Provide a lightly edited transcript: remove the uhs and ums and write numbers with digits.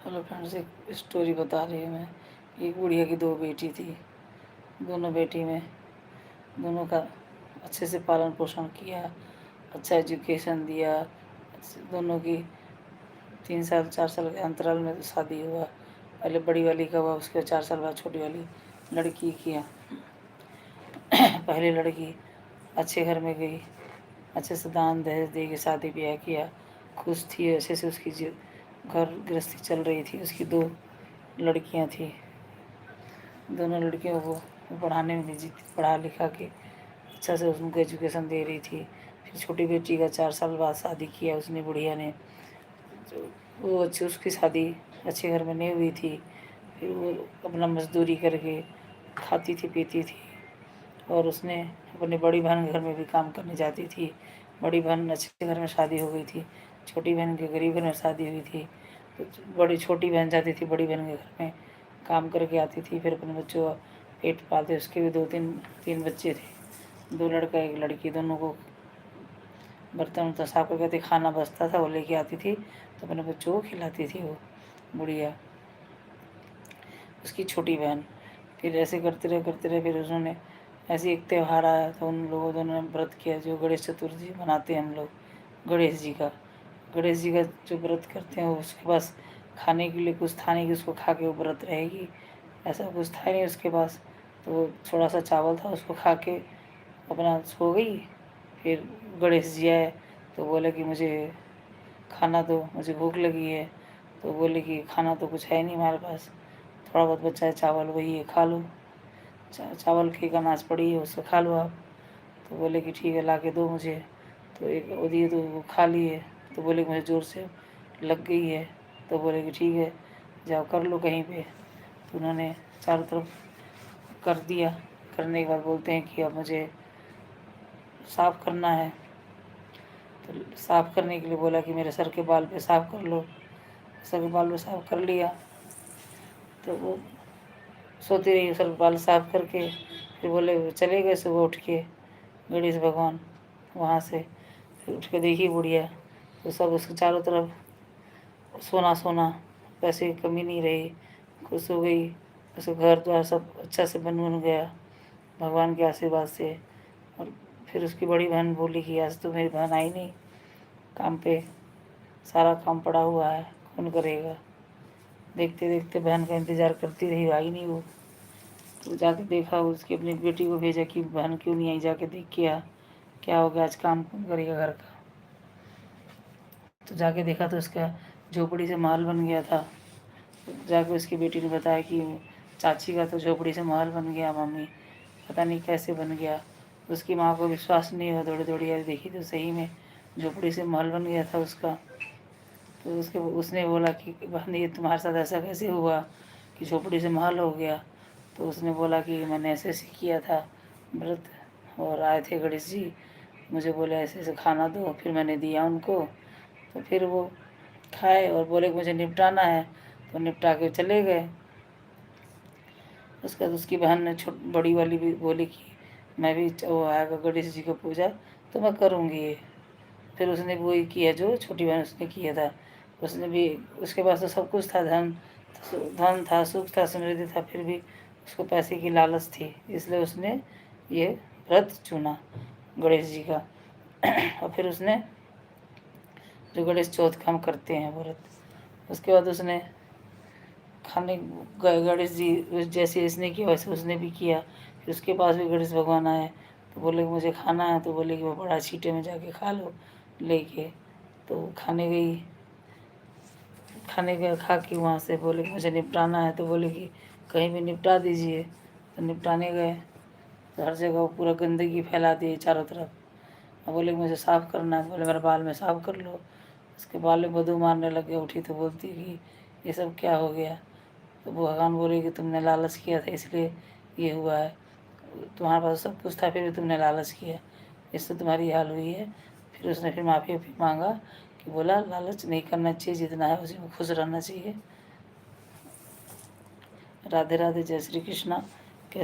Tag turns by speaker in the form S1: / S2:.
S1: Hello friends, एक story बता रही हूँ मैं। एक बुढ़िया की दो बेटी थी। दोनों बेटी में दोनों का अच्छे से पालन पोषण किया, अच्छा एजुकेशन दिया। दोनों की 3 साल 4 साल के अंतराल में शादी हुआ। पहले बड़ी वाली का हुआ, उसके 4 साल बाद छोटी वाली लड़की किया। पहली लड़की अच्छे घर में गई, अच्छे से दान दहेज दे के शादी ब्याह किया, खुश थी। अच्छे से उसकी घर गृहस्थी चल रही थी। उसकी दो लड़कियां थी। दोनों लड़कियों को पढ़ाने में बिजी थी, पढ़ा लिखा के अच्छा से उनको एजुकेशन दे रही थी। फिर छोटी बेटी का 4 साल बाद शादी किया उसने, बुढ़िया ने। जो वो अच्छी उसकी शादी अच्छे घर में नहीं हुई थी। फिर वो अपना मजदूरी करके खाती थी पीती थी। और उसने अपनी बड़ी बहन के घर में भी काम करने जाती थी। बड़ी बहन अच्छे घर में शादी हो गई थी, छोटी बहन के गरीब घर में शादी हुई थी। तो बड़ी छोटी बहन जाती थी बड़ी बहन के घर में, काम करके आती थी। फिर अपने बच्चों का पेट पालते। उसके भी दो तीन तीन बच्चे थे, दो लड़का एक लड़की। दोनों को बर्तन वर्तन साफ करके आती, खाना बचता था वो लेके आती थी, तो अपने बच्चों को खिलाती थी वो बुढ़िया, उसकी छोटी बहन। फिर ऐसे करते रहे फिर उन्होंने ऐसे एक त्यौहार आया तो उन लोगों दोनों ने व्रत किया, जो गणेश चतुर्थी मनाते हैं हम लोग। गणेश जी का जो व्रत करते हैं, उसके पास खाने के लिए कुछ था नहीं कि उसको खा के वो व्रत रहेगी, ऐसा कुछ था नहीं उसके पास। तो थोड़ा सा चावल था, उसको खा के अपना सो गई। फिर गणेश जी आए तो बोले कि मुझे खाना दो, मुझे भूख लगी है। तो बोले कि खाना तो कुछ है नहीं हमारे पास, थोड़ा बहुत बचा है चावल, वही है, खा लो। चावल की अनाज पड़ी है, उससे खा लो आप। तो बोले कि ठीक है, ला के दो मुझे। तो एक वो दिए तो वो खा लिए। तो बोले कि मुझे ज़ोर से लग गई है। तो बोले कि ठीक है, जाओ कर लो कहीं पे। तो उन्होंने चारों तरफ कर दिया। करने के बाद बोलते हैं कि अब मुझे साफ़ करना है। तो साफ़ करने के लिए बोला कि मेरे सर के बाल पे साफ़ कर लो। सर के बाल पे साफ़ कर लिया। तो वो सोती रही, सर के बाल साफ़ करके। फिर बोले चले गए सुबह उठ के गणेश भगवान वहाँ से। फिर उठ के देखी बुढ़िया, तो सब उसके चारों तरफ सोना सोना, पैसे की कमी नहीं रही। खुश हो गई। उसका घर द्वार सब अच्छा से बन गया भगवान के आशीर्वाद से। और फिर उसकी बड़ी बहन बोली कि आज तो मेरी बहन आई नहीं काम पे, सारा काम पड़ा हुआ है, कौन करेगा। देखते देखते बहन का इंतज़ार करती रही, आई नहीं वो। तो जाके देखा, उसकी अपनी बेटी को भेजा कि बहन क्यों नहीं आई, जाके देख के आ, क्या हो गया, आज काम कौन करेगा घर का। तो जाके देखा तो उसका झोपड़ी से महल बन गया था। तो जाके उसकी बेटी ने बताया कि चाची का तो झोपड़ी से महल बन गया मम्मी, पता नहीं कैसे बन गया। उसकी माँ को विश्वास नहीं हुआ, दौड़ी दौड़ी आई, देखी तो सही में झोपड़ी से महल बन गया था उसका। तो उसने बोला कि बहन ये तुम्हारे साथ ऐसा कैसे हुआ कि झोपड़ी से महल हो गया। तो उसने बोला कि मैंने ऐसे ऐसे किया था व्रत, और आए थे गणेश जी, मुझे बोले ऐसे ऐसे खाना दो, फिर मैंने दिया उनको। तो फिर वो खाए और बोले कि मुझे निपटाना है, तो निपटा के चले गए। उसके बाद उसकी बहन ने बड़ी वाली भी बोली कि मैं भी वो आएगा गणेश जी का पूजा तो मैं करूँगी ये। फिर उसने भी वही किया जो छोटी बहन उसने किया था। उसने भी, उसके पास तो सब कुछ था, धन था, सुख था, समृद्धि था, फिर भी उसको पैसे की लालच थी, इसलिए उसने ये व्रत चुना गणेश जी का। और फिर उसने जो गणेश चौथ का हम करते हैं व्रत, उसके बाद उसने खाने गणेश जी जैसे इसने किया वैसे उसने भी किया। फिर उसके पास भी गणेश भगवान आए तो बोले कि मुझे खाना है। तो बोले कि वो बड़ा छीटे में जाके खा लो लेके। तो खाने गई, खाने गए, खा के वहाँ से बोले कि मुझे निपटाना है। तो बोले कि कहीं भी निपटा दीजिए। तो निपटाने गए तो हर जगह वो पूरा गंदगी फैला दी चारों तरफ। और बोले कि मुझे साफ़ करना है। बोले मेरे बाल में साफ़ कर लो। उसके बाल में बदबू मारने लग गया। उठी तो बोलती कि ये सब क्या हो गया। तो भगवान बोले कि तुमने लालच किया था इसलिए ये हुआ है, तुम्हारे पास सब कुछ था फिर भी तुमने लालच किया, इससे तुम्हारी हाल हुई है। फिर उसने फिर माफ़ी मांगा कि बोला लालच नहीं करना चाहिए, जितना है उसी में खुश रहना चाहिए। राधे राधे, जय श्री कृष्णा।